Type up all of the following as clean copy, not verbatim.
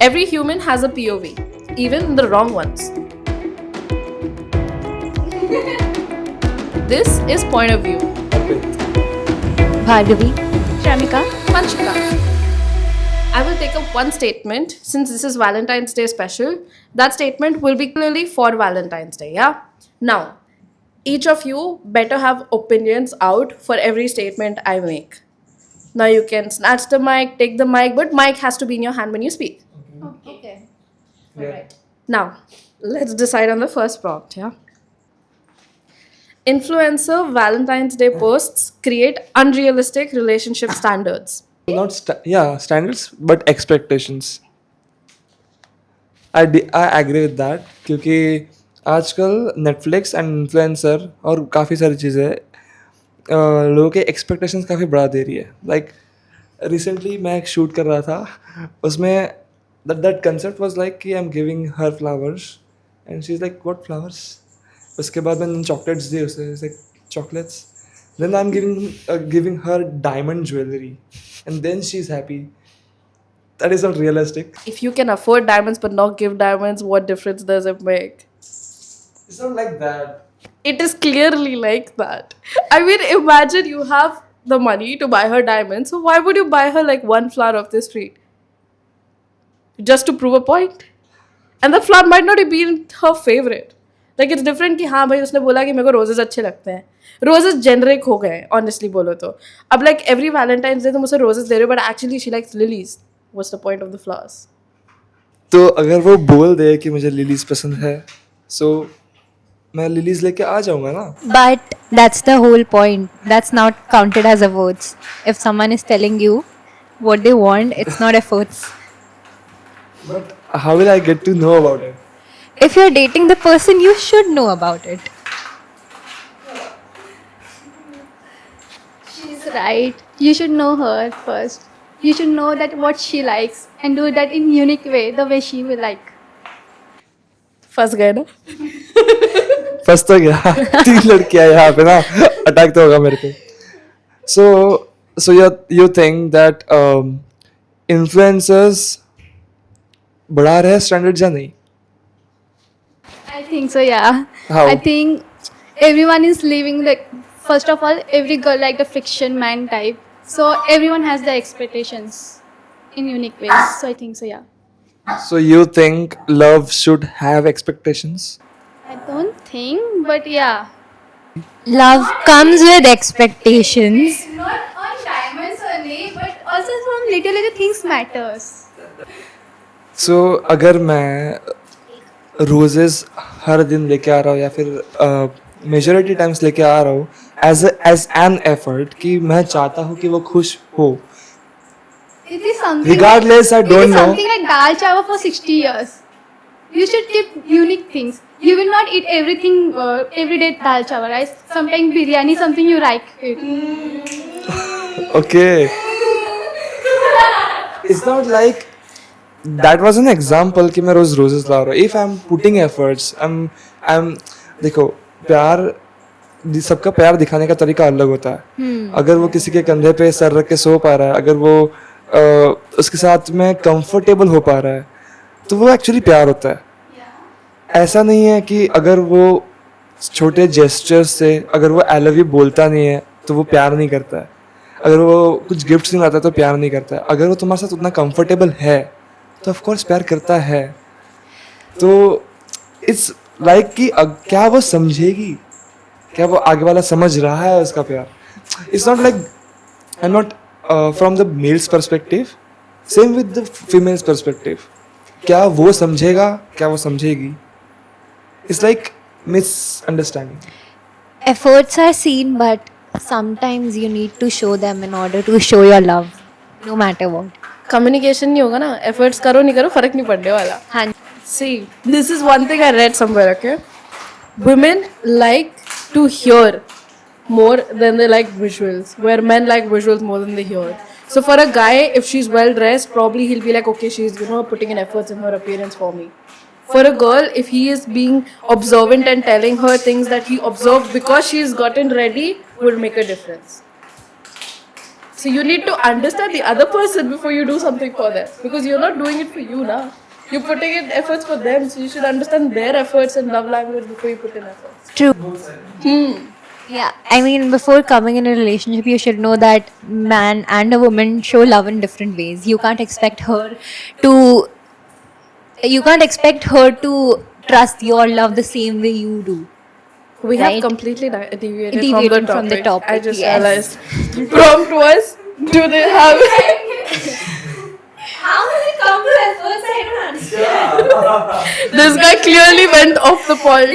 Every human has a POV, even the wrong ones. This is Point of View. Bhargavi. Shramika. Panchika. I will take up one statement since this is Valentine's Day special. That statement will be clearly for Valentine's Day, yeah? Now, each of you better have opinions out for every statement I make. Now you can snatch the mic, take the mic, but mic has to be in your hand when you speak. Okay. Alright. Now, let's decide on the first prompt, yeah? Influencer Valentine's Day posts create unrealistic relationship standards. Not standards, but expectations. I agree with that क्योंकि आजकल Netflix and influencer और काफ़ी सारी चीज़ें लोगों के expectations काफ़ी बढ़ा दे रही है. लाइक रिसेंटली मैं एक शूट कर रहा था, उसमें दैट कंसेप्ट वाज लाइक कि I am giving her flowers and she is like what flowers. उसके बाद मैंने चॉकलेट्स दी उसे, chocolates. Then I am giving her diamond jewellery and then she is happy. That is not realistic. If you can afford diamonds but not give diamonds, what difference does it make? It's not like that. It is clearly like that. I mean, imagine you have the money to buy her diamonds, so why would you buy her like one flower off the street? Just to prove a point? And the flower might not have been her favorite. Like it's different कि हाँ भाई उसने बोला कि मेरे को roses अच्छे लगते हैं. Roses generic हो गए, honestly बोलो तो. अब like every Valentine's Day तुम उसे roses दे रहे हो, but actually she likes lilies. What's the point of the flowers? तो अगर वो बोल दे कि मुझे लिलीज पसंद है, सो मैं लिलीज लेके आ जाऊंगा ना. But that's the whole point. That's not counted as efforts. If someone is telling you what they want, it's not efforts. But how will I get to know about it? If you're dating the person, you should know about it. She's right. You should know her first. You should know that what she likes and do that in unique way, the way she will like. फंस गए ना? फंस तो गया. 3 लड़कियां यहाँ पे ना, अटैक तो होगा मेरे पे. So you think that influencers बढ़ा रहे हैं स्टैंडर्ड या नहीं? I think so, yeah. How? I think everyone is living like, first of all, every girl like the fiction man type. So everyone has the expectations in unique ways. So I think so, yeah. So you think love should have expectations? I don't think, but yeah. Love comes with expectations. Not on diamonds only, but also some little things matters. So अगर मैं roses हर दिन लेके आ रहा हूँ या फिर majority times लेके आ रहा हूँ एज एन एफर्ट कि मैं चाहता हूँ कि वो खुश हो, It is something. regardless I It don't is know. something like dal chawal for 60 years. You should keep unique things. You will not eat everything every day dal chawal, right? Sometimes biryani, something you like it. Okay. It's not like that was an example कि मैं रोज roses ला रहा हूँ. If I'm putting efforts, I'm देखो प्यार सबका प्यार दिखाने का तरीका अलग होता है. अगर वो किसी के कंधे पे सर रख के सो पा रहा है, अगर वो उसके साथ में कंफर्टेबल हो पा रहा है, तो वो एक्चुअली प्यार होता है. ऐसा नहीं है कि अगर वो छोटे जेस्चर्स से अगर वो आई लव यू बोलता नहीं है तो वो प्यार नहीं करता है. अगर वो कुछ गिफ्ट्स नहीं लाता तो प्यार नहीं करता है. अगर वो तुम्हारे साथ उतना कंफर्टेबल है तो ऑफ कोर्स प्यार करता है. तो इट्स लाइक कि क्या वो समझेगी, क्या वो आगे वाला समझ रहा है उसका प्यार. It's not like I am not from the males perspective, same with the females perspective. क्या वो समझेगा, क्या वो समझेगी. It's like misunderstanding. Efforts are seen, but sometimes you need to show them in order to show your love, no matter what. Communication नहीं होगा ना, efforts करो नहीं करो फर्क नहीं पड़ने वाला. हाँ. See, this is one thing I read somewhere, okay? Women like to hear more than they like visuals, where men like visuals more than they hear. So for a guy, if she's well dressed, probably he'll be like, okay, she's putting in efforts in her appearance for me. For a girl, if he is being observant and telling her things that he observed because she's gotten ready, would make a difference. So you need to understand the other person before you do something for them, because you're not doing it for you now. You're putting in efforts for them, so you should understand their efforts and love language before you put in efforts. True. Yeah, I mean, before coming in a relationship, you should know that man and a woman show love in different ways. To you can't expect her to trust your love the same way you do. We Right. have completely deviated Deviated from the topic. I just yes. realized. Prompt was, do they have... How did it come to efforts? I don't understand. This guy clearly went off the point.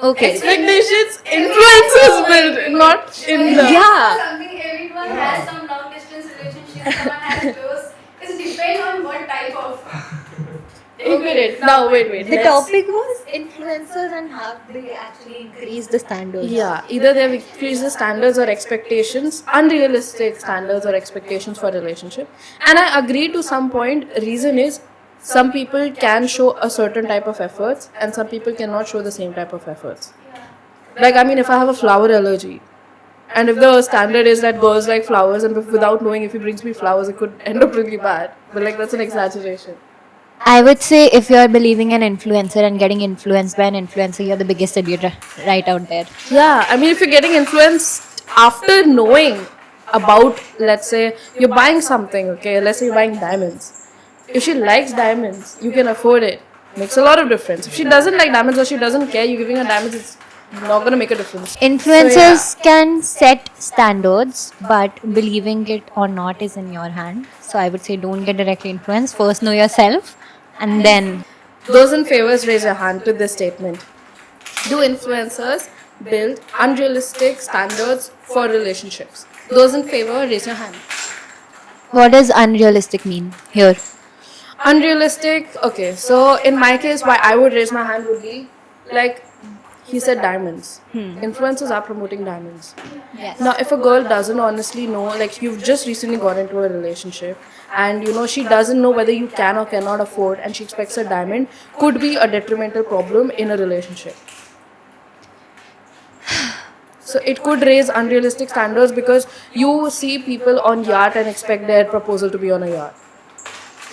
Okay. Expectations influences build, not in the... Yeah. Something everyone has some long distance relationship, someone has close. It depends on what type of. Wait. Now, wait. The let's- topic was influencers and how they actually increase the standards. Yeah, either they have increased the standards or expectations, unrealistic standards or expectations for relationship. And I agree to some point. Reason is, some people can show a certain type of efforts and some people cannot show the same type of efforts. Like, I mean, if I have a flower allergy, and if the standard is that girls like flowers, and without knowing if he brings me flowers, it could end up really bad. But like, that's an exaggeration. I would say if you're believing an influencer and getting influenced by an influencer, you're the biggest idiot right out there. Yeah, I mean, if you're getting influenced after knowing about, let's say, you're buying something, okay, let's say you're buying diamonds. If she likes diamonds, you can afford it. Makes a lot of difference. If she doesn't like diamonds or she doesn't care, you're giving her diamonds, it's not going to make a difference. Influencers can set standards, but believing it or not is in your hand. So I would say don't get directly influenced. First know yourself and then Those in favors, raise your hand to this statement. Do influencers build unrealistic standards for relationships? Those in favor, raise your hand. what does unrealistic mean here? Unrealistic, okay, so in my case, why I would raise my hand would be like he said diamonds. Influencers are promoting diamonds. Yes. Now, if a girl doesn't honestly know, like you've just recently got into a relationship and you know she doesn't know whether you can or cannot afford and she expects a diamond, could be a detrimental problem in a relationship. So it could raise unrealistic standards because you see people on yacht and expect their proposal to be on a yacht.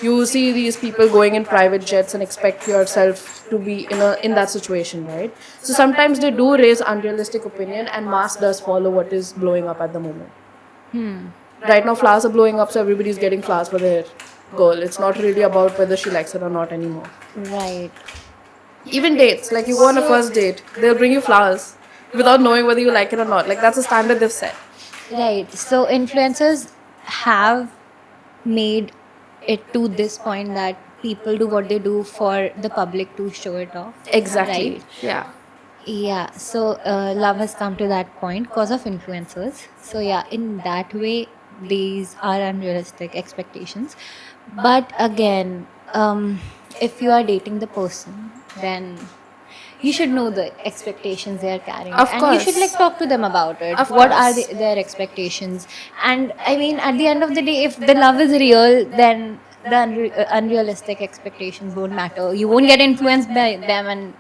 You see these people going in private jets and expect yourself to be in that situation, right? So sometimes they do raise unrealistic opinion and mass does follow what is blowing up at the moment. Right now flowers are blowing up, so everybody's getting flowers for their girl. It's not really about whether she likes it or not anymore. Right. Even dates, like you go on a first date, they'll bring you flowers without knowing whether you like it or not. Like that's a standard they've set. Right. So influencers have made it to this point that people do what they do for the public to show it off. Exactly. Right? Yeah. Yeah. So love has come to that point because of influencers. So yeah, in that way, these are unrealistic expectations. But again, if you are dating the person, then you should know the expectations they are carrying, Of and course. you should like talk to them about it. Of What are course. their expectations? And I mean, at the end of the day, if the love is real, then the unrealistic expectations won't matter. You won't get influenced by them, and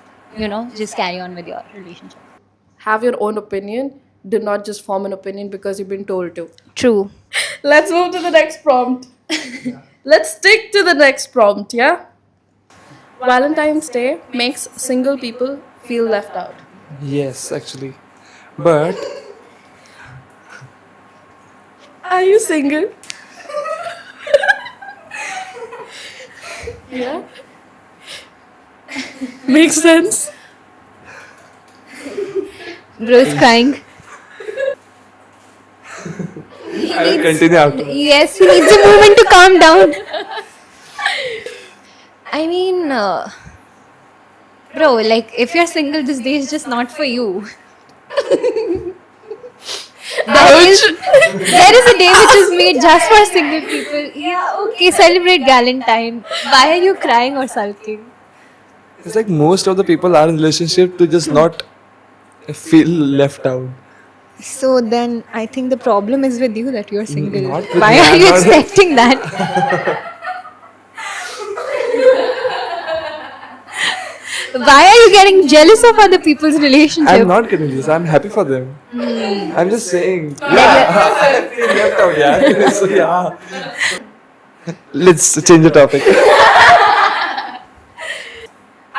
just carry on with your relationship. Have your own opinion. Do not just form an opinion because you've been told to. True. Let's move to the next prompt. Let's stick to the next prompt, yeah? Valentine's Day makes single people feel left out. Yes, actually. But Are you single? Yeah? Makes sense. Bro's crying. I will continue after. Yes, he needs a moment to calm down. I mean, bro, like if you're single, this day is just not for you. There is a day which is made just for single people. Yeah, okay, celebrate Valentine. Why are you crying or sulking? It's like most of the people are in relationship to just not feel left out. So then I think the problem is with you that you're single. Not with Why me, are I'm you not- expecting that? Why are you getting jealous of other people's relationship? I'm not getting this. I'm happy for them. I'm just saying. Yeah, I feel left out, yeah. So yeah. Let's change the topic.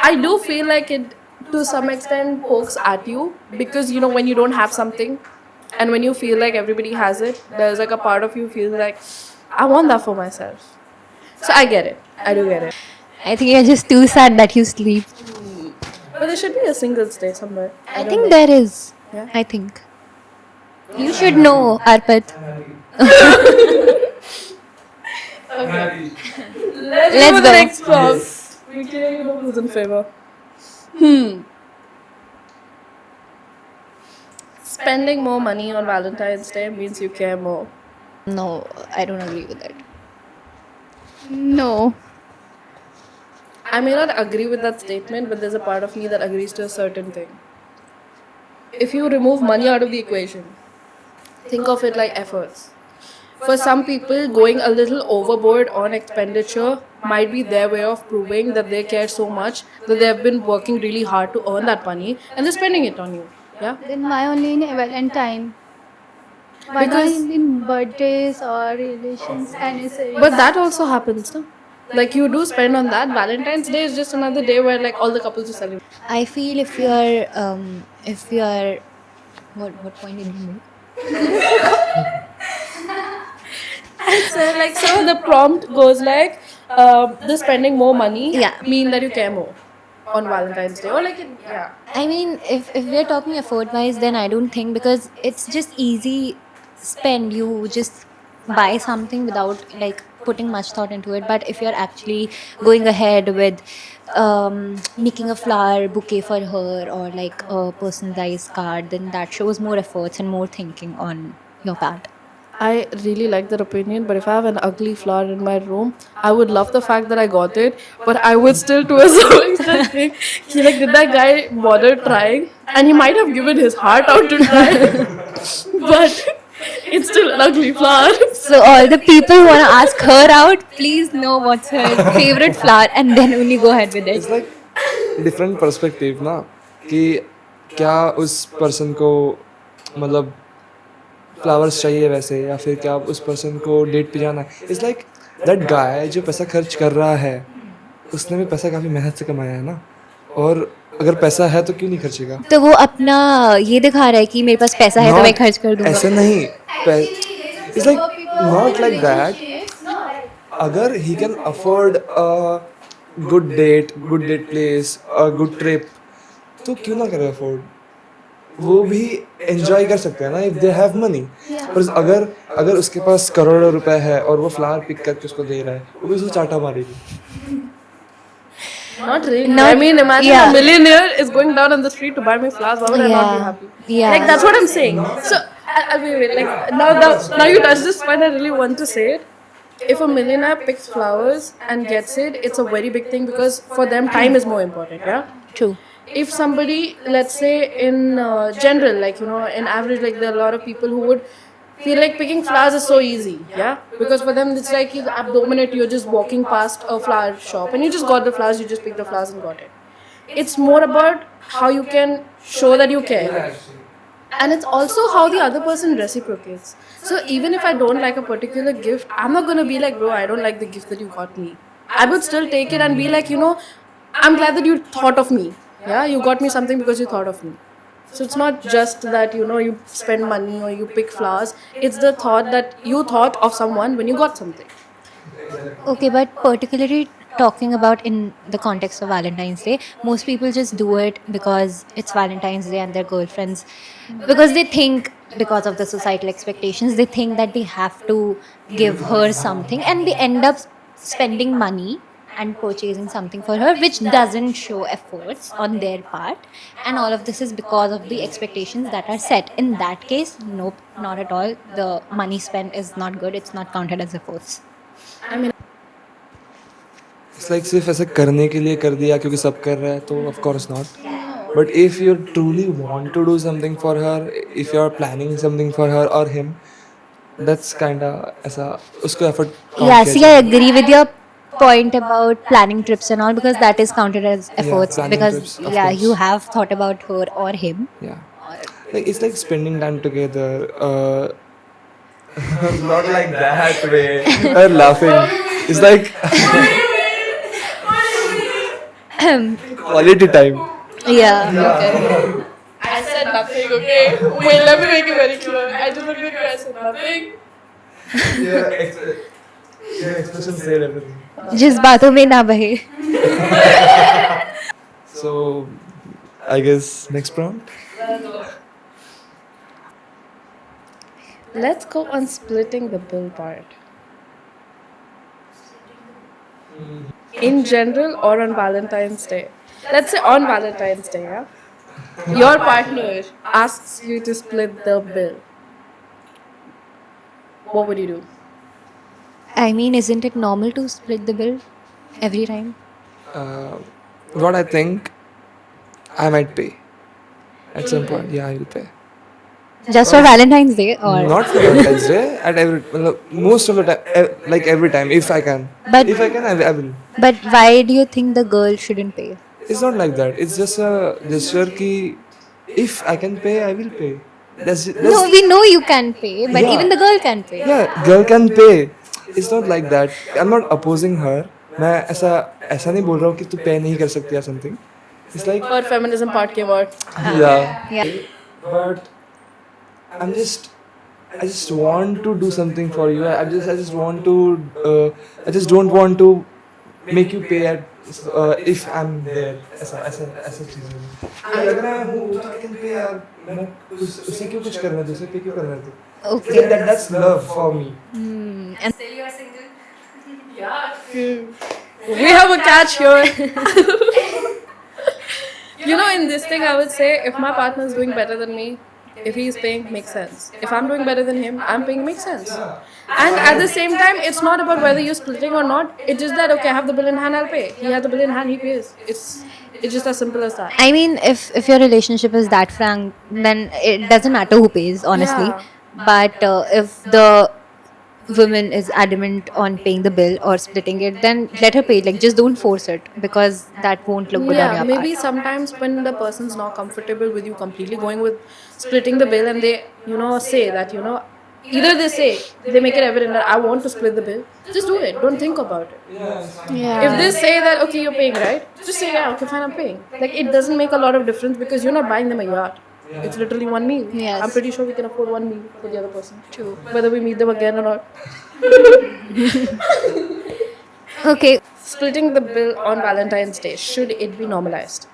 I do feel like it to some extent pokes at you because you know when you don't have something and when you feel like everybody has it, there's like a part of you feels like I want that for myself. So I get it. I do get it. I think you're just too sad that you sleep. But there should be a Singles Day somewhere. I think there is. Yeah. I think. You should know, Arpit. Let's go. the next prompt. We clearly know who's in favor. Spending more money on Valentine's Day means you care more. No, I don't agree with that. No. I may not agree with that statement, but there's a part of me that agrees to a certain thing. If you remove money out of the equation, think of it like efforts. For some people, going a little overboard on expenditure might be their way of proving that they care so much that they have been working really hard to earn that money and they're spending it on you. Yeah? Then why only in Valentine? Why Because- not in birthdays or relations, anniversaries? But that also happens, no? Like you do spend on that. Valentine's Day is just another day where like all the couples are celebrate. I feel if you're what point did you make? So the prompt goes like, the spending more money Yeah. mean that you care more on Valentine's Day or like yeah. I mean, if we're talking effort wise, then I don't think, because it's just easy spend. You just buy something without like putting much thought into it. But if you're actually going ahead with making a flower bouquet for her or like a personalized card, then that shows more efforts and more thinking on your part. I really like that opinion, but if I have an ugly flower in my room, I would love the fact that I got it, but I would still to a certain extent think, like, did that guy bother trying? And he might have given his heart out to try, but it's still an ugly flower. So all the people who want to ask her out, please know what's her favorite flower and then only go ahead with It's it. like different perspective ना कि क्या उस person को मतलब flowers चाहिए वैसे या फिर क्या उस पर्सन को डेट पे जाना है. इट्स लाइक दैट गाय जो पैसा खर्च कर रहा है उसने भी पैसा काफ़ी मेहनत से कमाया है ना, और अगर पैसा है तो क्यों नहीं खर्चेगा. तो वो अपना ये दिखा रहा है कि मेरे पास पैसा है तो मैं खर्च कर दूंगा. ऐसे नहीं. It's like not like that. अगर he can afford a good date place, a good trip, तो क्यों ना करे अफोर्ड. वो भी एंजॉय कर सकते हैं ना इफ दे हैव मनी. पर अगर उसके पास करोड़ों रुपए है और वो फ्लावर पिक करके उसको दे रहा है, वो भी उसको चाटा मारेगी. Not really. Not- I mean, imagine yeah. a millionaire is going down on the street to buy me flowers. Why would I not be Yeah. happy? Yeah. Like that's what I'm saying. So, wait. Like now you touch this point. I really want to say it. If a millionaire picks flowers and gets it, it's a very big thing because for them time is more important. Yeah. True. If somebody, let's say in general, like in average, like there are a lot of people who would feel like picking flowers is so easy, yeah, because for them it's like at the minute you're just walking past a flower shop and you just got the flowers, you just picked the flowers and got it. It's more about how you can show that you care, and it's also how the other person reciprocates. So even if I don't like a particular gift, I'm not gonna be like, bro, I don't like the gift that you got me. I would still take it and be like, I'm glad that you thought of me. Yeah, you got me something because you thought of me. So it's not just that you spend money or you pick flowers. It's the thought that you thought of someone when you got something. Okay, but particularly talking about in the context of Valentine's Day, most people just do it because it's Valentine's Day and their girlfriends, because they think, because of the societal expectations, they think that they have to give her something and they end up spending money and purchasing something for her, which doesn't show efforts on their part, and all of this is because of the expectations that are set. In that case, nope, not at all. The money spent is not good. It's not counted as efforts. It's like सिर्फ ऐसे करने के लिए कर दिया क्योंकि सब कर रहे हैं तो of course not. But if you truly want to do something for her, if you are planning something for her और हिम, दैट्स काइंडा ऐसा उसको effort. Yeah, see, I agree with your point about planning trips and all, because that is counted as efforts. planning Because trips, of yeah, you course. have thought about her or him. Yeah. Like it's like spending time together. Not like that way. Or laughing. It's like quality time. Yeah. Okay. I said nothing, okay? Wait, let me make it very clear. I just looked at you, I said nothing. Your expression said everything. जिस बातों में ना बहे. So, I guess next prompt. Let's go on splitting the bill part. In general or on Valentine's Day. Let's say on Valentine's Day, yeah? Your partner asks you to split the bill. What would you do? I mean, isn't it normal to split the bill every time? What I think, I might pay. At some point, yeah, I will pay. Just for Valentine's Day, or Not for Valentine's Day. At every, most of the time, like every time, if I can. But- if I can, I will. but why do you think the girl shouldn't pay? It's not like that. It's just a gesture ki if I can pay, I will pay. That's No, we know you can pay, but Yeah. even the girl can pay. yeah, girl can pay. It's not like that. I'm not opposing her. मैं ऐसा नहीं बोल रहा हूँ कि तू पे नहीं कर सकती या something. It's like Or feminism part came out. yeah, Yeah. but I just want to do something for you. I just want to I just don't want to make you pay at if I'm there. ऐसा चीज़ है. लग रहा है हूँ तो I can pay यार. मैं उसे क्यों कुछ करना है दूसरे पे क्यों करना है तू? Okay. That's love for me. And We have a catch here. You know, in this thing, I would say if my partner is doing better than me, if he's paying, makes sense. If I'm doing better than him, I'm paying, makes sense. And at the same time, it's not about whether you're splitting or not. It's just that, okay, I have the bill in hand, I'll pay. He has the bill in hand, he pays. It's just as simple as that. I mean, if your relationship is that frank, then it doesn't matter who pays, honestly. Yeah. But if the woman is adamant on paying the bill or splitting it, then let her pay. Like, just don't force it, because that won't look good on Yeah, your maybe part. sometimes when the person's not comfortable with you completely going with splitting the bill and they, say that, either they say, they make it evident that I want to split the bill, just do it. Don't think about it. Yeah. If they say that, okay, you're paying, right? Just say, yeah, okay, fine, I'm paying. Like, it doesn't make a lot of difference because you're not buying them a yacht. It's literally one meal. Yes. I'm pretty sure we can afford one meal for the other person. True. Whether we meet them again or not. Okay. Splitting the bill on Valentine's Day, should it be normalized?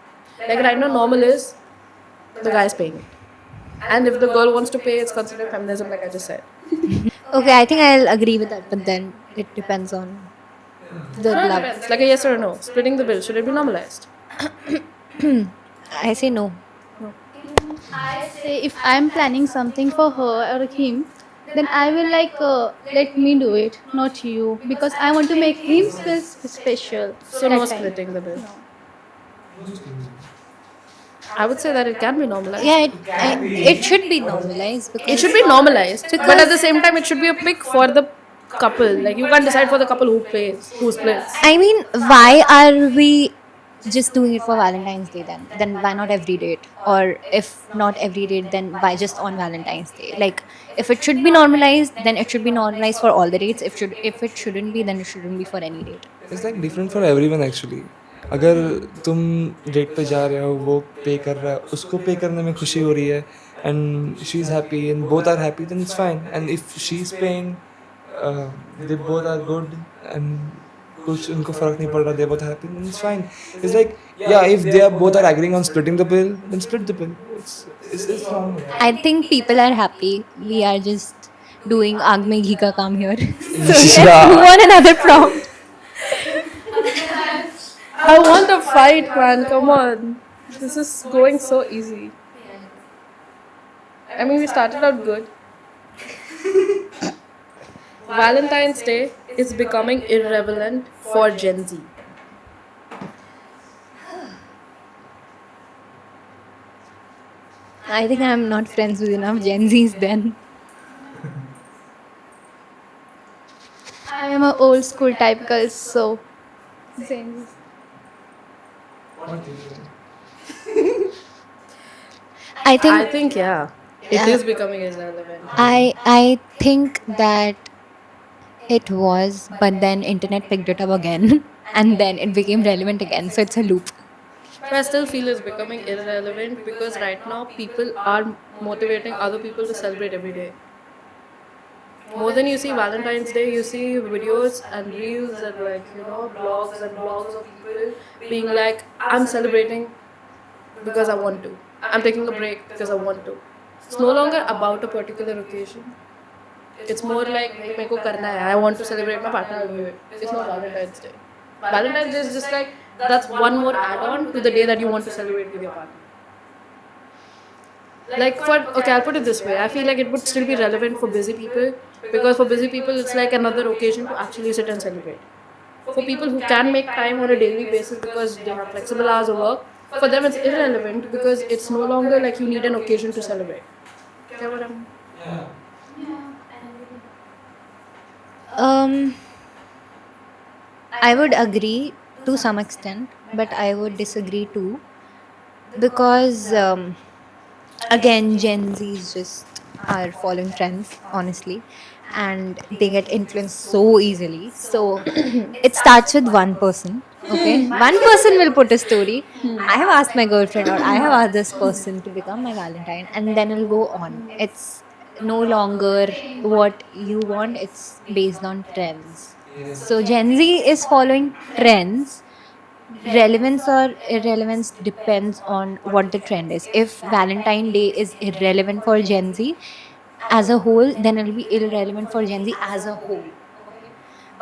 Like right now, normal is the guy's paying it. And if the girl wants to pay, it's considered feminism, like I just said. Okay, I think I'll agree with that, but then it depends on the love. It's like a yes or a no. Splitting the bill, should it be normalized? I say no. I say if I'm planning something for her or him, then I will let me do it, not you, because I want to make him feel special. So that no time. splitting the bill. I would say that it can be normalized. Yeah, it should be normalized, because It should be normalized, but at the same time, it should be a pick for the couple. Like you can't decide for the couple who pays, who splits. I mean, why are we just doing it for Valentine's Day then? Then why not every date? Or if not every date, then why just on Valentine's Day? Like, if it should be normalized, then it should be normalized for all the dates. If it shouldn't be, then it shouldn't be for any date. It's like different for everyone actually. अगर तुम date पे जा रहे हो वो पे कर रहा है उसको पे करने में खुशी हो रही है and she's happy and both are happy then it's fine and if she's paying they both are good and कुछ उनको फर्क नहीं पड़ रहा they both are happy then it's fine. It's like yeah if they are both are agreeing on splitting the bill then split the bill. It's wrong. I think people are happy. We are just doing आग में घी का काम here. So let's Yeah. move on another prompt. I want a fight, man. Come on. This is going so easy. I mean, we started out good. Valentine's Day is becoming irrelevant for Gen Z. I think I'm not friends with enough Gen Zs then. I am a old school type girl, so Same. I think I think yeah, it Yeah. is becoming irrelevant. I think that it was, but then internet picked it up again, and then it became relevant again. So it's a loop. But I still feel it's becoming irrelevant because right now people are motivating other people to celebrate every day. More than you see Valentine's Day, you see videos and reels and blogs and blogs of people being like, I'm celebrating because I want to. I'm taking a break because I want to. It's no longer about a particular occasion. It's more like "Bhai, मेरे को करना है. I want to celebrate my partner. I'll do it. It's not Valentine's Day. Valentine's Day is just like that's one more add-on to the day that you want to celebrate with your partner. Like for okay, I'll put it this way. I feel like it would still be relevant for busy people because for busy people it's like another occasion to actually sit and celebrate. For people who can make time on a daily basis because they have flexible hours of work, for them it's irrelevant because it's no longer like you need an occasion to celebrate. Get what I mean? Um, I would agree to some extent, but I would disagree too because again, Gen Zs just are following trends, honestly, and they get influenced so easily. So it starts with one person. Okay, one person will put a story. I have asked my girlfriend, or I have asked this person to become my Valentine, and then it'll go on. It's no longer what you want, it's based on trends. So Gen Z is following trends. Relevance or irrelevance depends on what the trend is. If Valentine Day is irrelevant for Gen Z as a whole, then it'll be irrelevant for Gen Z as a whole.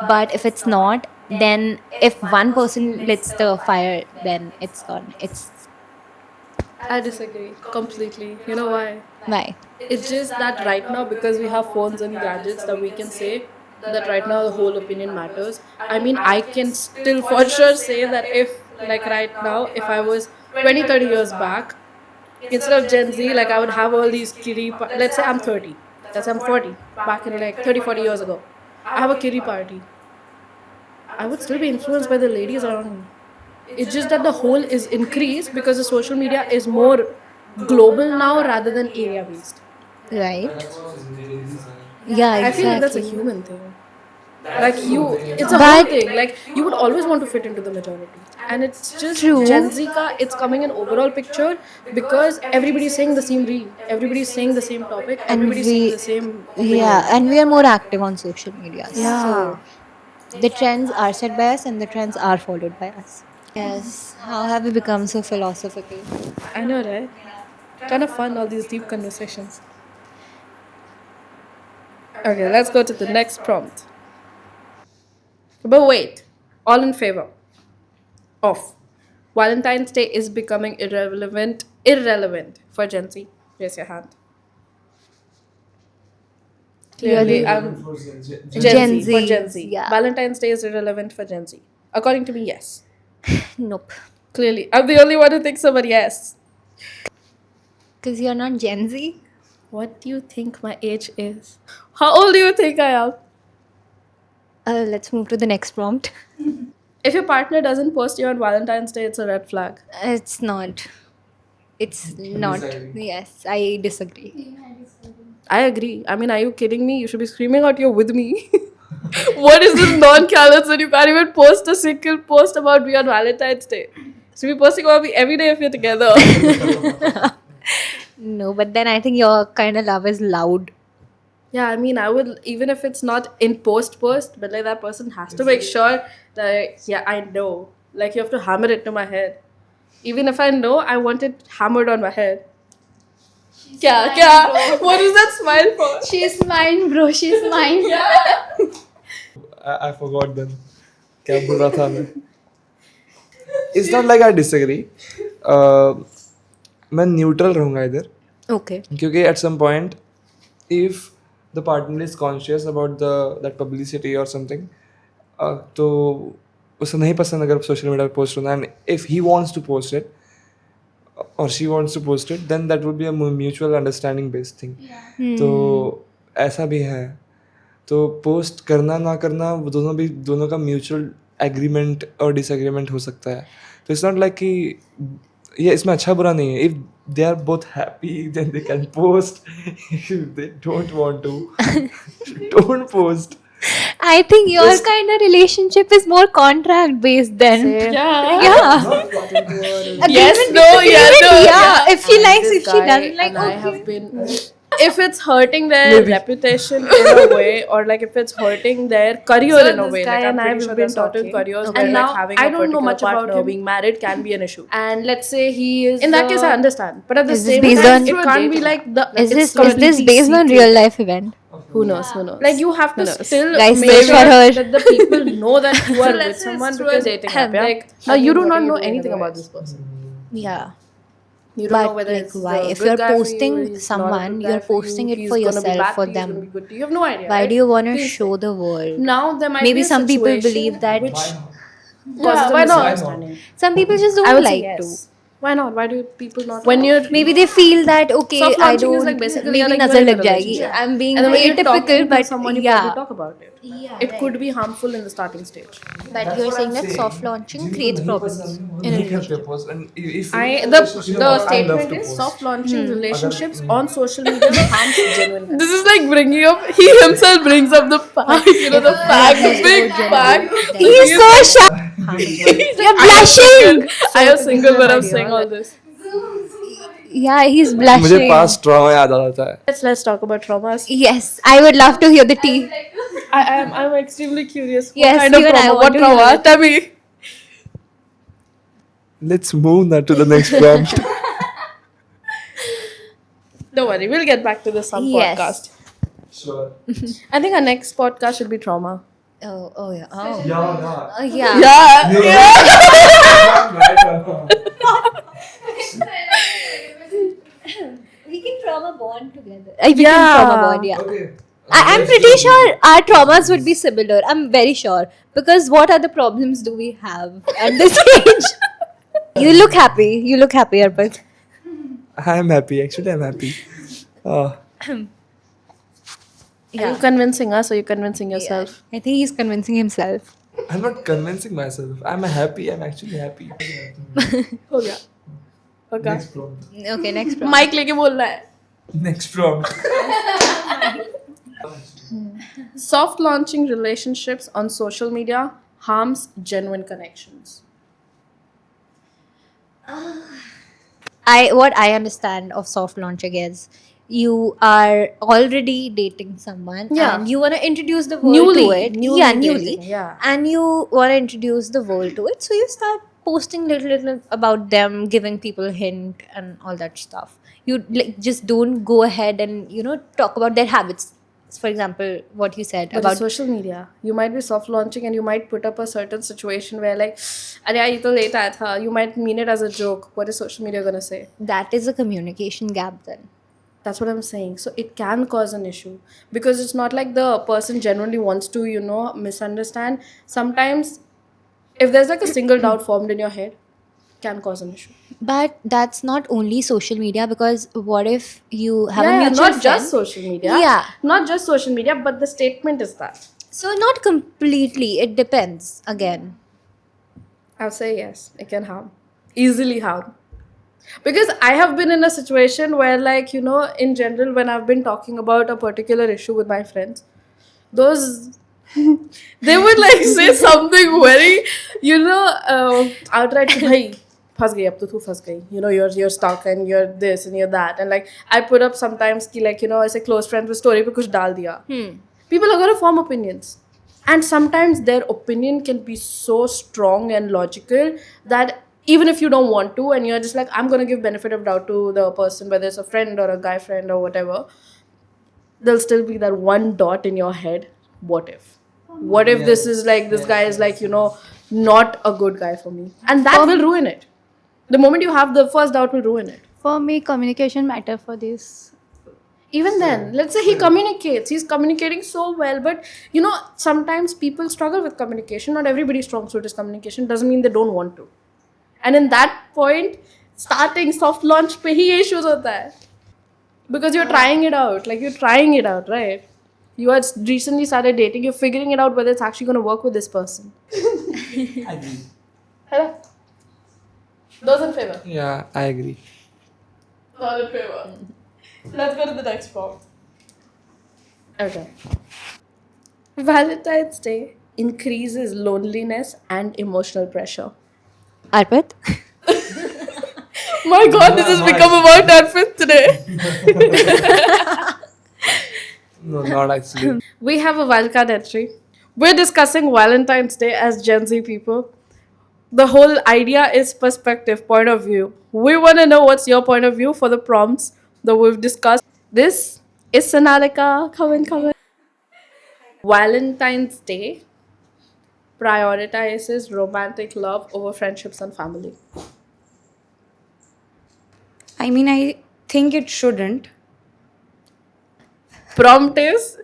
But if it's not, then if one person lights the fire, then it's gone. It's I disagree completely. You know why? why. It's just that right now, because we have phones and gadgets, that we can say that right now the whole opinion matters. I mean, I can still for sure say that if, like right now, if I was 20, 30 years back, instead of Gen Z, like I would have all these let's say I'm 30, let's say I'm 40, back in like 30, 40 years ago. I have a kiddie party. I would still be influenced by the ladies around me. It's just that the whole is increased because the social media is more global now rather than area based. Right? Yeah, I feel like that's a exactly. human thing. Like it's a whole But thing. Like you would always want to fit into the majority, and it's just true. Gen Z ka. It's coming in overall picture because everybody's saying the same reel, everybody's saying the same topic, And everybody's saying the same opinion. yeah, and we are more active on social media. Yeah. So the trends are set by us and the trends are followed by us. Yes. How have we become so philosophical? I know, right? Kind of fun, all these deep conversations. Okay, let's go to the next prompt. But wait, all in favor of Valentine's Day is becoming irrelevant for Gen Z. Raise your hand. Clearly, Really? I'm Gen Gen Z for Gen Zs, Z. yeah. Valentine's Day is irrelevant for Gen Z. According to me, yes. Nope. Clearly, I'm the only one who thinks so, but yes. Because you're not Gen Z? What do you think my age is? How old do you think I am? Let's move to the next prompt. If your partner doesn't post you on Valentine's Day, it's a red flag. It's not. It's not. Yes, I disagree. I agree. I mean, are you kidding me? You should be screaming out you're with me. What is this non-callous that you can't even post a single post about me on Valentine's Day? So be posting about me every day if you're together. No, but then I think your kind of love is loud. Yeah, I mean, I would, even if it's not in post, but like that person has to make sure that, yeah, I know. Like you have to hammer it to my head. Even if I know, I want it hammered on my head. Kya? What is that smile for? She's mine, bro. She's mine. I forgot then. क्या बोल रहा था मैं? It's not like I disagree. मैं neutral रहूँगा इधर Okay. क्योंकि at some point if the partner is conscious about that publicity or something तो उसे नहीं पसंद अगर social media पे post होना and if he wants to post it or she wants to post it then that would be a mutual understanding based thing. तो ऐसा भी है तो पोस्ट करना ना करना वो दोनों का म्यूचुअल एग्रीमेंट और डिसएग्रीमेंट हो सकता है. तो इट्स नॉट लाइक कि ये इसमें अच्छा बुरा नहीं है. If they are both happy then they can post. If they don't want to don't post. I think your kind of relationship is more contract based then. Yeah. Yeah. Yes, no, yeah, no. Yeah. If she I'm likes, this if she guy doesn't like, and I okay. have been. If it's hurting their reputation in a way, or like if it's hurting their career in a way, like I'm pretty sure there's certain careers where And now like having I a don't know particular much about partner him. being married can be an issue. And let's say he is. In that case, I understand. But at the Is this same based time, on- it can't be like the. Is it's this completely based on secret. real life event? Who knows? Who knows? Like you have to still Guys, make search sure for her. that the people know that you are with let's say someone it's through a because dating app, yeah? like now you do not know anything about this person. Yeah. You don't know But whether like, it's why? the If good you're guy for you, posting he's not a someone, good guy you're for you, posting it he's for gonna be yourself, bad for to you, he's them. gonna be good to you. You have no idea. Why right? do you want to Please show the world? Now there might Maybe be a some people situation believe that. which Why causes a not? misunderstanding. Some people just I don't would say like yes. to. Why not? Why do people not? When you're. Maybe they feel that okay, soft I launching don't. is like basically maybe like nazar you're in a lag jayegi. relationship. I'm being And then when you're atypical, talking to but someone, you yeah. probably talk about it. It could be harmful in the starting stage. But you're saying that soft launching creates problems in a relationship. The statement is soft launching relationships on social media harms genuine. This is like bringing up. He himself brings up the fact, you know, the fact, the big fact. He's so shy. You're blushing. I am single when I'm saying all this. Yeah, he's मुझे blushing. Past trauma याद आ जाता है. Let's talk about traumas. Yes, I would love to hear the tea. I'm extremely curious. Yes, What kind of even I trauma? want What to hear trauma? it. Tell me. Let's move that to the next prompt. Don't worry, we'll get back to this some Yes. podcast. Sure. I think our next podcast should be trauma. Oh yeah. Oh. Yeah. Yeah. Yeah. We can trauma bond together. We Yeah. can trauma bond, yeah. Okay. I'm pretty sure our traumas would be similar. I'm very sure. Because what other problems do we have at this age? You look happy. You look happy, Arpit. I'm happy. Actually, I'm happy. Are you convincing us or are you convincing yourself? I think he's convincing himself. I'm not convincing myself. I'm happy. I'm actually happy. हो गया. Okay. Next prompt. Okay, next problem. Mic लेके बोलना है. Next prompt. Soft launching relationships on social media harms genuine connections. What I understand of soft launching is you are already dating someone Yeah. and you want to introduce the world to it. Newly Newly. dating, yeah. And you want to introduce the world to it. So you start posting little about them, giving people hint and all that stuff. You like, just don't go ahead and, talk about their habits. For example, what you said But about it's social media, you might be soft launching and you might put up a certain situation where like, अरे यार ये तो late आया था. You might mean it as a joke. What is social media gonna say? that is a communication gap then. That's what I'm saying. So it can cause an issue because it's not like the person genuinely wants to, misunderstand. Sometimes, if there's like a single doubt formed in your head, can cause an issue. But that's not only social media because what if you have a mutual not friend? just social media. Yeah. Not just social media, but the statement is that. So not completely. It depends again. I'll say yes. It can harm. Easily harm. Because I have been in a situation where, like, in general, when I've been talking about a particular issue with my friends, those they would like say something very, outright, bhai, फंस गई अब तो तू फंस गई, you're stuck and you're this and you're that, and like I put up sometimes कि like ऐसे close friends with story पे कुछ डाल दिया. People are gonna form opinions, and sometimes their opinion can be so strong and logical that even if you don't want to and you're just like, I'm gonna give benefit of doubt to the person, whether it's a friend or a guy friend or whatever, there'll still be that one dot in your head. What if this is like, this guy is like, not a good guy for me, and that will ruin it. The moment you have the first doubt will ruin it. For me, communication matter for this. Even then, let's say he communicates, he's communicating so well, but sometimes people struggle with communication. Not everybody's strong suit is communication. Doesn't mean they don't want to. And in that point, starting soft launch pe hi issues hota hai. Because you're trying it out, right? You had recently started dating. You're figuring it out whether it's actually going to work with this person. Agree. Hello. Those in favor. Yeah, I agree. Not in favor. Let's go to the next form. Okay. Valentine's Day increases loneliness and emotional pressure. Arpit? My god, this has become about Arpit today. No, not actually. We have a wildcard entry. We're discussing Valentine's Day as Gen Z people. The whole idea is perspective, point of view. We want to know what's your point of view for the prompts that we've discussed. This is Sanalika. Come in. Valentine's Day prioritizes romantic love over friendships and family. I mean, I think it shouldn't. Prompt is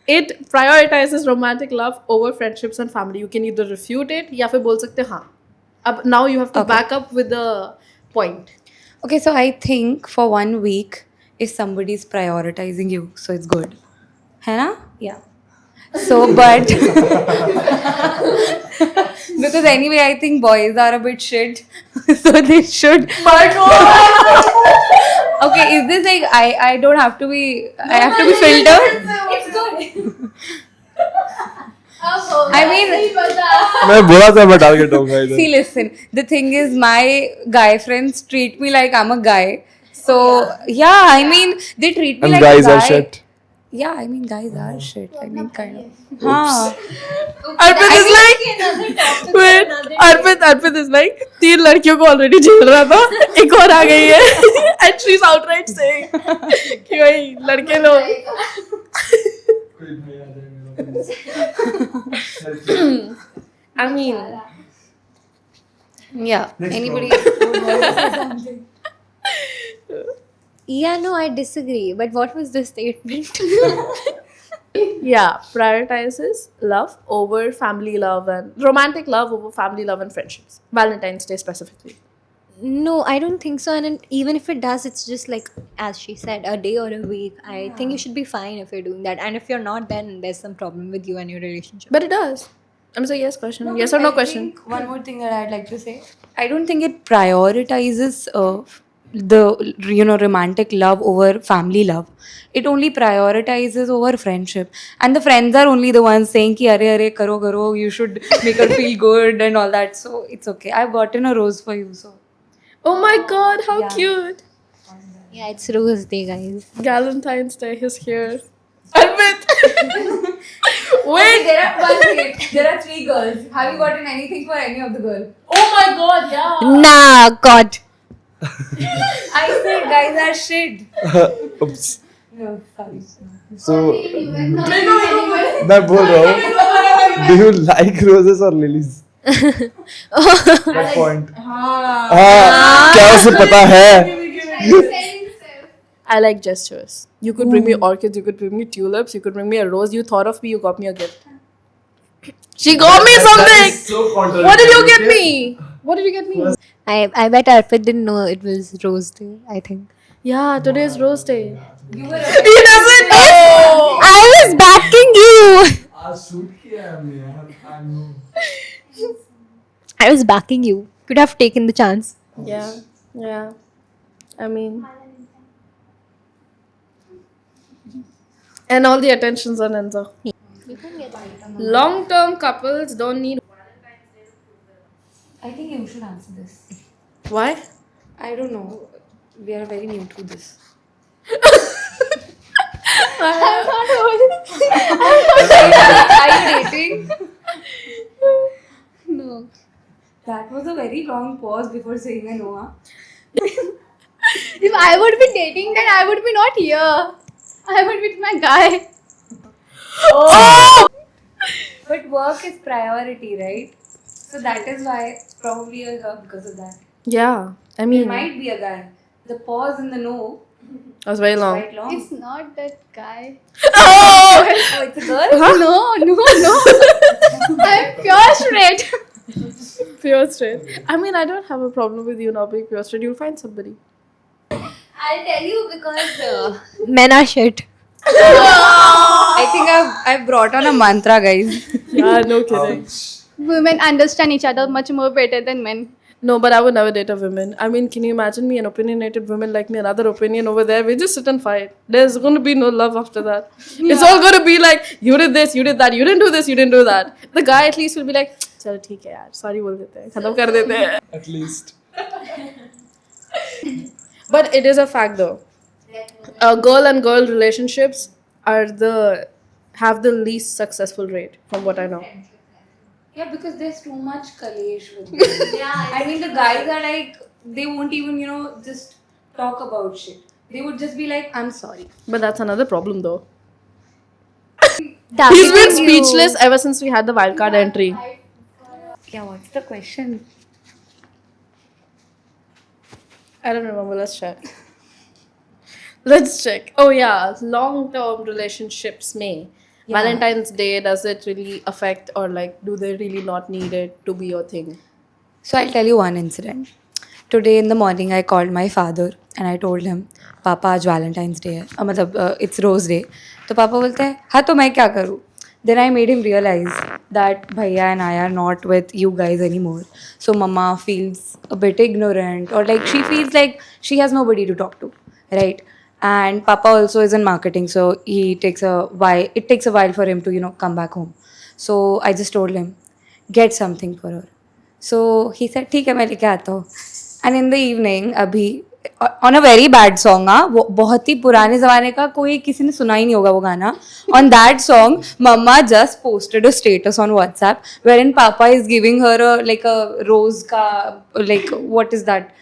it prioritizes romantic love over friendships and family. You can either refute it या फिर बोल सकते हाँ. अब now you have to Okay. back up with the point. Okay, so I think for 1 week, if somebody's prioritizing you, so it's good. है ना? Yeah. So, but because anyway, I think boys are a bit shit, so they should. My god! Okay, is this like I don't have to be? I have to be filtered. It's good. I mean, मैं बोला था मैं target होऊंगा इधर. see, listen. The thing is, my guy friends treat me like I'm a guy. So yeah, I mean, they treat me And like guys a guy. are shit. Yeah, I mean, guys are shit. I mean, kind of. हाँ. Arpit is like, wait, Arpit is like, 3 लड़कियों को already झेल रहा था, एक और आ गई है, and she's outright saying कि भाई लड़के लोग. I mean, Yeah. Anybody? Yeah, no, I disagree. But what was the statement? yeah, prioritizes love over family love and romantic love over family love and friendships. Valentine's Day specifically. No, I don't think so. And even if it does, it's just like, as she said, a day or a week. I think you should be fine if you're doing that. And if you're not, then there's some problem with you and your relationship. But it does. I'm saying yes question. Yes or no question. One more thing that I'd like to say. I don't think it prioritizes the romantic love over family love. It only prioritizes over friendship, and the friends are only the ones saying ki are karo, you should make her feel good and all that. So it's okay. I've gotten a rose for you. So Oh my god, how cute. Yeah, it's Rose Day, guys. Valentine's Day is here. Arpit! Wait! there are 3 girls. Have you gotten anything for any of the girls? Oh my god, yeah. Nah, God. I said guys are shit. Oops. No, sorry. So मैं बोल रहा हूँ. Do you like roses or lilies? That point. हाँ. क्या उसे पता है? I like gestures. You could bring me orchids, you could bring me tulips, you could bring me a rose. You thought of me, you got me a gift. She got me something! What did you get me? What did you get me? I bet Arpit didn't know it was Rose Day, I think. Yeah, today is Rose Day. You were He doesn't know! I was backing you! आज shoot किया हमने यार. I know. I was backing you. Could have taken the chance. Yeah. I mean. And all the attentions on Enzo. Long term couples don't need. I think you should answer this. Why? I don't know. We are very new to this. Are you dating? No. That was a very long pause before saying a no. Huh? If I would be dating, then I would be not here. I would be with my guy. But work is priority, right? So that is why probably a girl because of that. Yeah. I It mean, might be a guy. The pause in the no that was very long. quite long. It's not that guy. Oh, it's a girl? No. I'm pure straight. Pure straight. I mean, I don't have a problem with you not being pure straight. You'll find somebody. I'll tell you because men are shit. I think I've brought on a mantra, guys. Yeah, no kidding. Women understand each other much more better than men. No, but I would never date a woman. I mean, can you imagine me, an opinionated woman like me, another opinion over there? We just sit and fight. There's going to be no love after that. It's all going to be like, you did this, you did that, you didn't do this, you didn't do that. The guy at least will be like, चलो ठीक है यार, sorry बोल देते हैं, खत्म कर देते हैं. At least. But it is a fact though. Girl and girl relationships have the least successful rate from what I know. Yeah, because there's too much kalesh with them. Yeah. I mean, the guys are like, they won't even, just talk about shit. They would just be like, I'm sorry. But that's another problem though. He's been Targeting you. speechless ever since we had the wildcard entry. Yeah, what's the question? I don't remember. Let's check. Let's check. Oh yeah, long-term relationships may. Yeah. Valentine's Day, does it really affect, or like do they really not need it to be your thing? So I'll tell you one incident. Today in the morning, I called my father and I told him, पापा आज Valentine's Day है मतलब it's Rose Day. तो पापा बोलते हैं हाँ तो मैं क्या करूँ? Then I made him realize that Bhaiya and I are not with you guys anymore. So mama feels a bit ignorant, or like she feels like she has nobody to talk to, right? And papa also is in marketing, so it takes a while for him to come back home. So I just told him, get something for her. So he said, ठीक है मैं लेके आता हूँ. And in the evening, अभी on a very bad song, वो बहुत ही पुराने ज़माने का, कोई किसी ने सुना ही नहीं होगा वो गाना. On that song, Mama just posted a status on WhatsApp wherein Papa is giving her a rose ka, like what is that?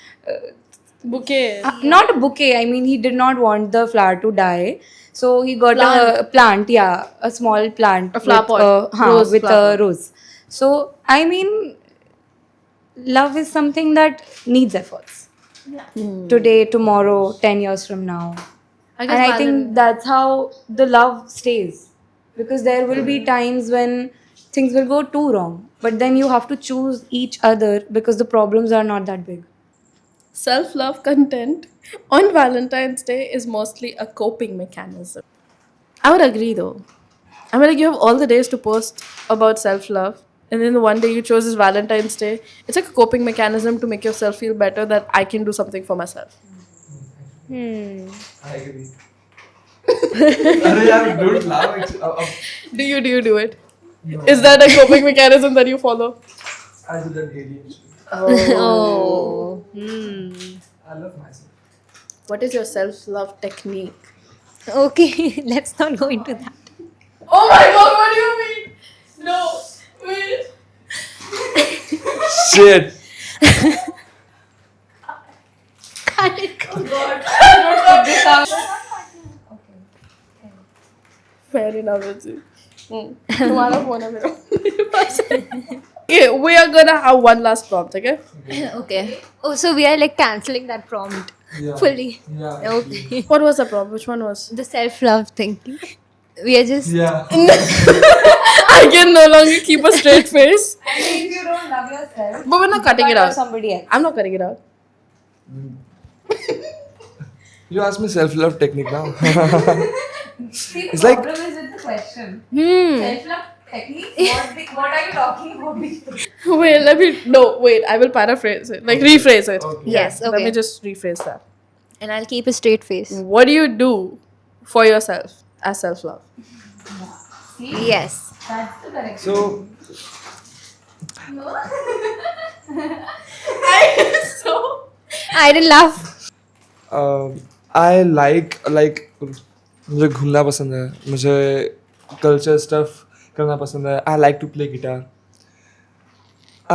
Bouquet. Not a bouquet. I mean, he did not want the flower to die. So he got a plant, yeah, a small plant. A flower pot. Rose with flower a pot. rose. So, I mean, love is something that needs efforts. Today, tomorrow, 10 years from now. I And I think that's how the love stays. Because there will be times when things will go too wrong. But then you have to choose each other because the problems are not that big. self-love content on Valentine's Day is mostly a coping mechanism. I would agree though. I mean, like you have all the days to post about self-love, and then the one day you chose is Valentine's Day. It's like a coping mechanism to make yourself feel better that I can do something for myself. I agree. अरे यार don't laugh. Do you do it? Is that a coping mechanism that you follow? I do that daily. Oh. I love myself. What is your self-love technique? Okay, let's not go into that. Oh my god, what do you mean? No, wait. Shit. Fair enough, it's it. तुम्हारा phone है मेरे पास. Okay, we are gonna have one last prompt, okay? Okay. Oh, so we are like cancelling that prompt Yeah. fully. Yeah. Okay. What was the prompt? Which one was? The self-love thinking. We are just Yeah. I can no longer keep a straight face. If you don't love yourself, But we're not cutting it out. somebody else. I'm not cutting it out. You asked me self-love technique now. See, It's the like- problem is with the question. Hmm. Self-love technique? What are you talking about? Wait, I will paraphrase it. Like rephrase it. Okay. Yes, Let okay. me just rephrase that. And I'll keep a straight face. What do you do for yourself as self-love? Yes. That's the correct. So I didn't laugh. I like मुझे घूमना पसंद है, मुझे culture stuff करना पसंद है. I like to play guitar.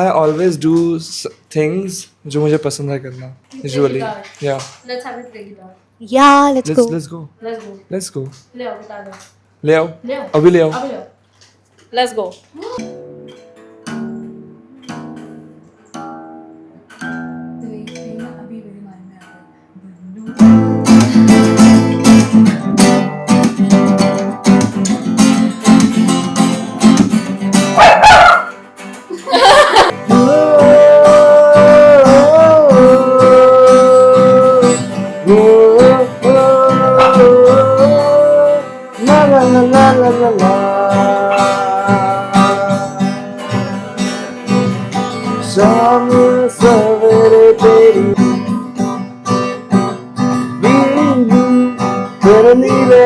I always do things जो मुझे पसंद है करना. Usually, yeah. Let's have it play guitar. Yeah, let's go. Let's go. Let's go. Let's go. ले आओ guitar ले आओ. ले आओ. ले आओ. अभी ले आओ. अभी ले आओ. Let's go.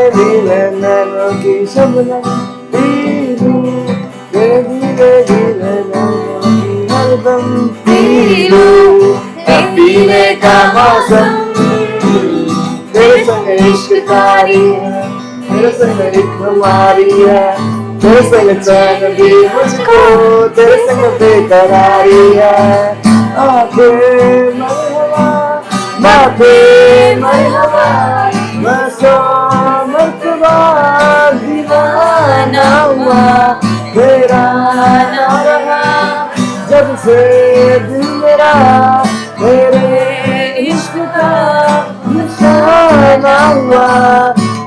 नीले नैनों की शबनम पी लूं, तेरे धीरे धीरे नैनों की हरदम पी लूं, अब पीने का मौसम तेरे संग इश्क कारी है, तेरे संग एक हमारी है, तेरे संग चैन भी मुझको, तेरे संग बेकरारी है। आंखें मरहबा, बातें मरहबा, मैं सौ मर्तबा दीवाना हुआ, तेरा ना रहा जब से दिल मेरा, तेरे इश्क का निशाना हुआ।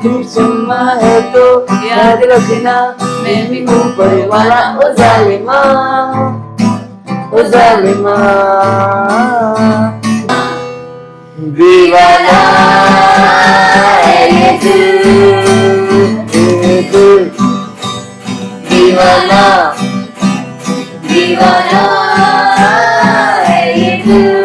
तू चुम्मा है तो याद रखना, मैं भी ऊपर वाला ओ जालिमा, ओ जालिमा। दीवाना है ये दिल दीवाना, दीवाना है ये दिल।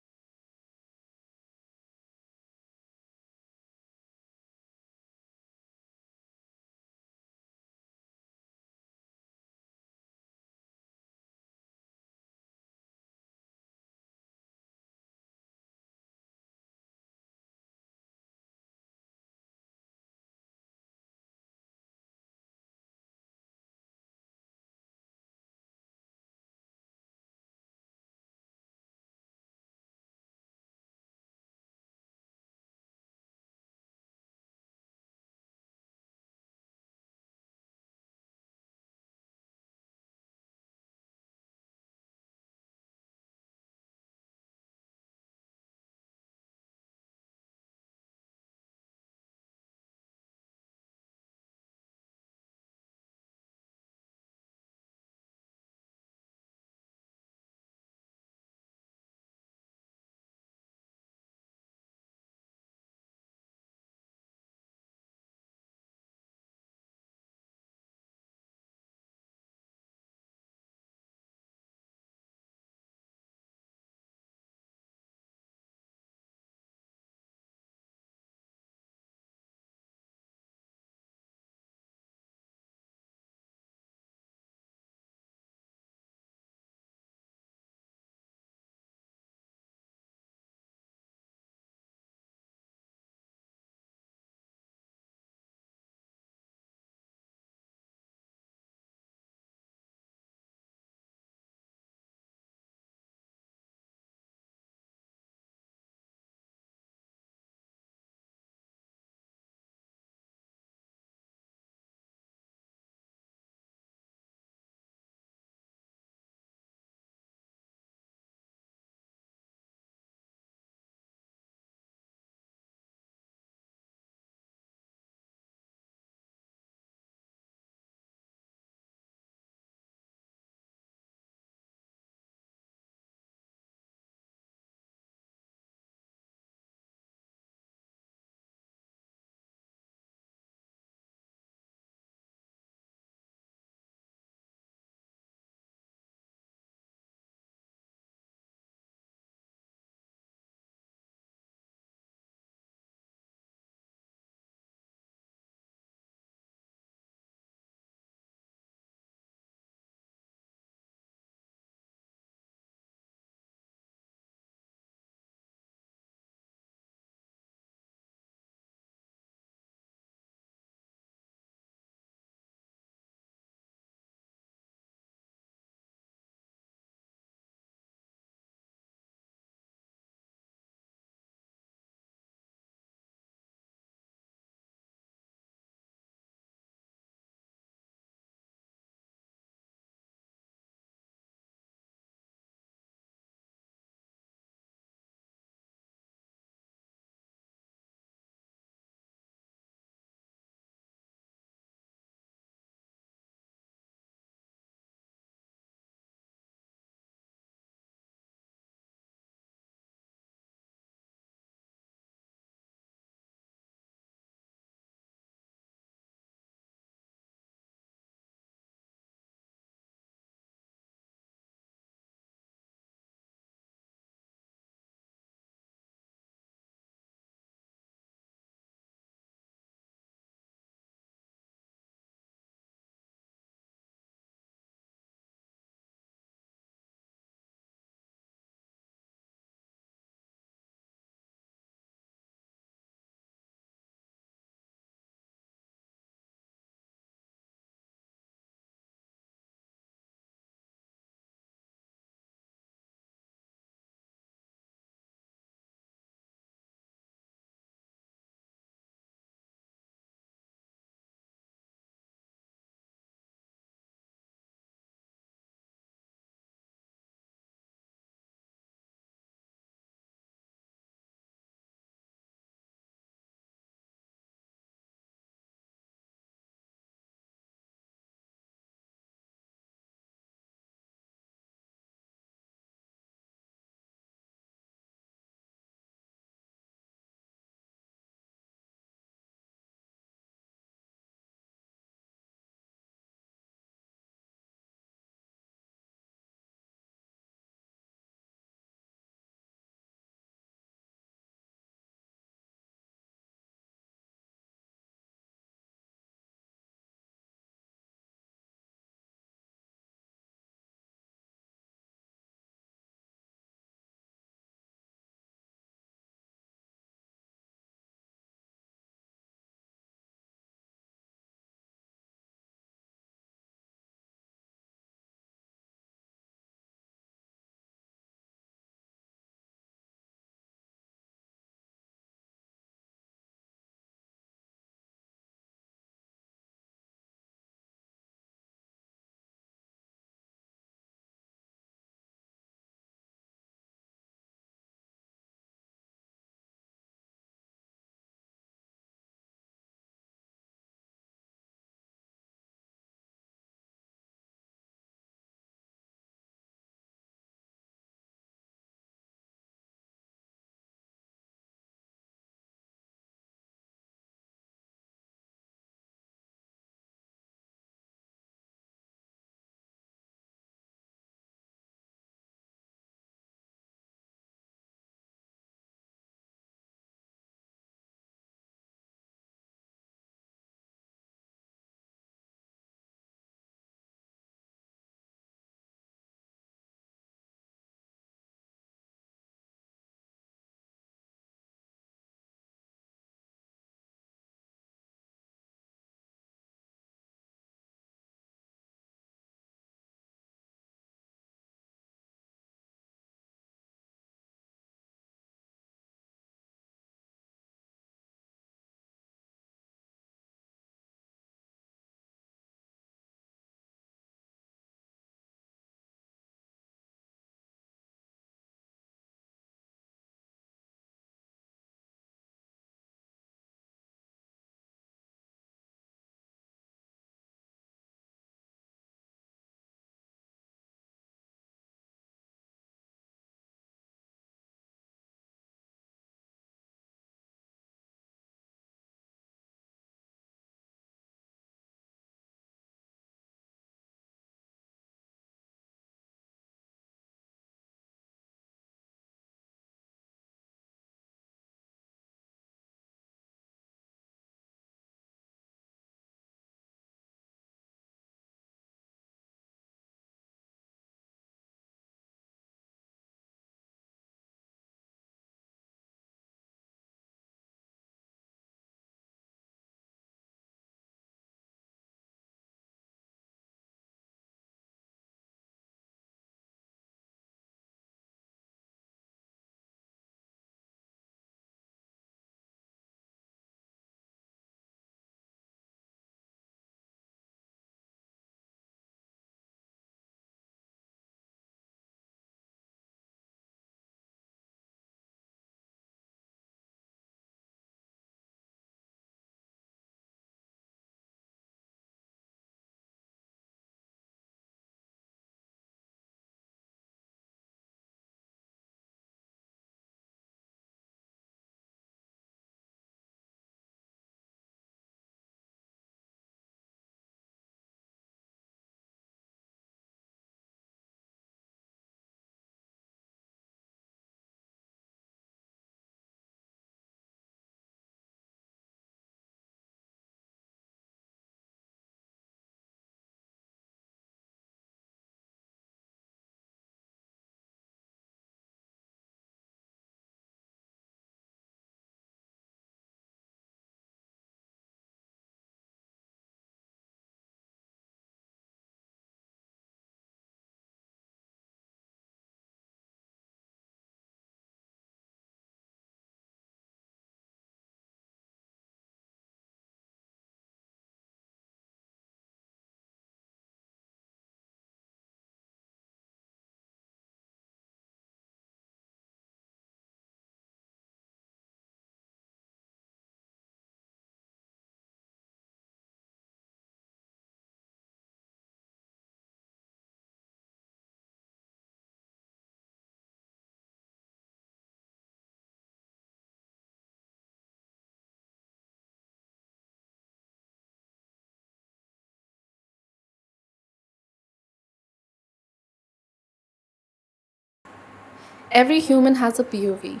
Every human has a POV,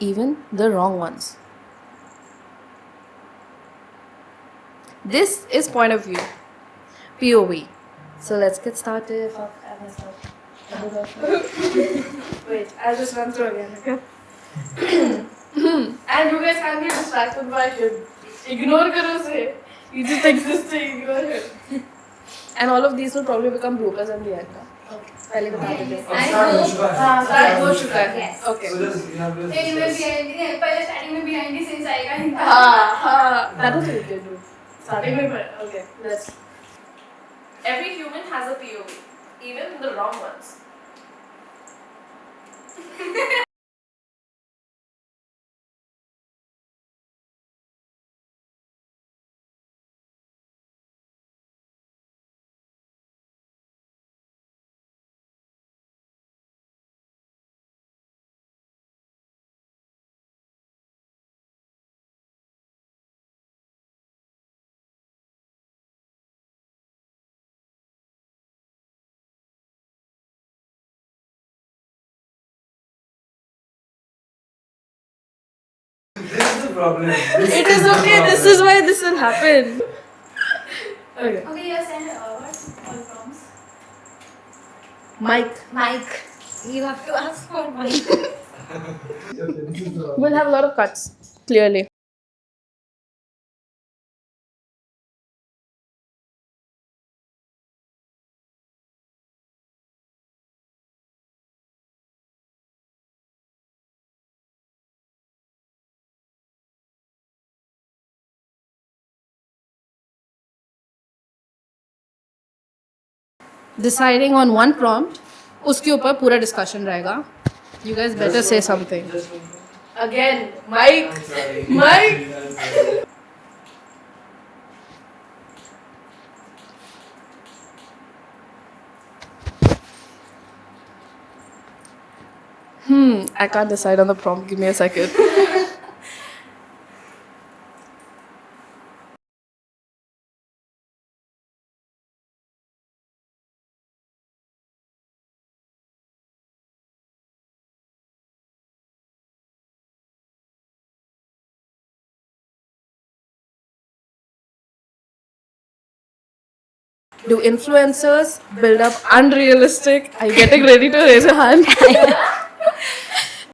even the wrong ones. This is point of view, POV. So let's get started. Fuck, I messed up. Wait, I'll just run through again, okay? And you guys can't get distracted by him. Ignore karo se. You just exist to ignore him. And all of these will probably become bloopers at the end. पहले बता दीजिए. हाँ, start हो चुका है. Okay. पहले starting में behind the scenes आएगा ही. हाँ. That was what you do. Starting में okay. Let's. Every human has a POV, even the wrong ones. It is okay. This is why this will happen. Okay. Okay, you send what? All prompts. Mike. You have to ask for Mike. We'll have a lot of cuts. Clearly. Deciding on one prompt, उसके ऊपर पूरा discussion रहेगा. You guys better say something. Again, Mike. I can't decide on the prompt. Give me a second. Do influencers build up unrealistic? Are you getting ready to raise your hand?